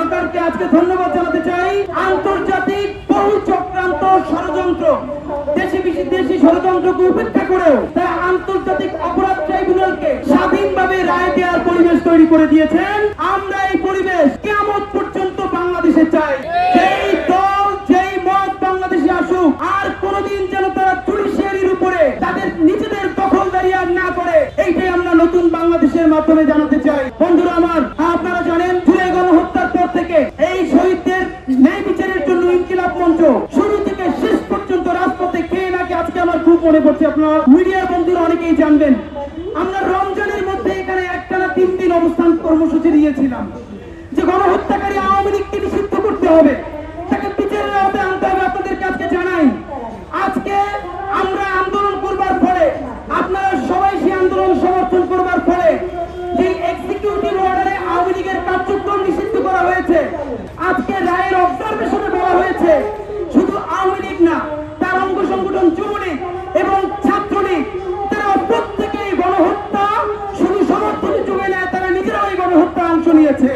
সরকারকে আজকে ধন্যবাদ জানাতে চাই। আন্তর্জাতিক বহু চক্রান্ত ষড়যন্ত্র, দেশি বিদেশি ষড়যন্ত্রকে উপেক্ষা করেও তারা আন্তর্জাতিক অপরাধ ট্রাইব্যুনালকে স্বাধীনভাবে রায় দেওয়ার পরিবেশ তৈরি করে দিয়েছেন। আমরা এই পরিবেশ কিয়ামত পর্যন্ত বাংলাদেশে চাই। যেই দল যেই মত বাংলাদেশে আসুক, আর কোনোদিন যেন তারা জুডিশিয়ারির উপরে তাদের নিজেদের দখলদারি আর না করে, এইটাই আমরা নতুন বাংলাদেশের মাধ্যমে জানাতে চাই। বন্ধুরা আমার, আপনারা জানেন জুলাই গণহত্যার পর থেকে এই শহীদদের ন্যায় বিচারের জন্য ইনকিলাব মঞ্চ শুরু থেকে শেষ পর্যন্ত রাজপথে খেয়ে নাকি আজকে আমার খুব মনে পড়ছে। আপনারা মিডিয়ার বন্ধুরা অনেকেই জানবেন, আমরা রমজানের মধ্যে এখানে একটানা 3 দিন অবস্থান কর্মসূচি দিয়েছিলাম যে গণহত্যাকারী আওয়ামী লীগকে নিষিদ্ধ করতে হবে, তাকে বিচারের আওতায় আনতে হবে। আপনাদেরকে আজকে জানাই, আজকে আমরা আন্দোলন করবার ফলে, আপনারা সবাই সেই আন্দোলন সমর্থন করবার ফলে যে এক্সিকিউটিভ অর্ডারে আওয়ামী লীগের কার্যক্রম নিষিদ্ধ করা হয়েছে, আজকে রায়ের অবজারভেশনে বলা হয়েছে শুধু আওয়ামী লীগ না, তার অঙ্গ সংগঠন যুবলীগ এবং ছাত্রলীগ, তারা প্রত্যেকেই গণহত্যা শুধু সমর্থন যোগায় নেয়, তারা নিজেরাও এই গণহত্যা অংশ নিয়েছে।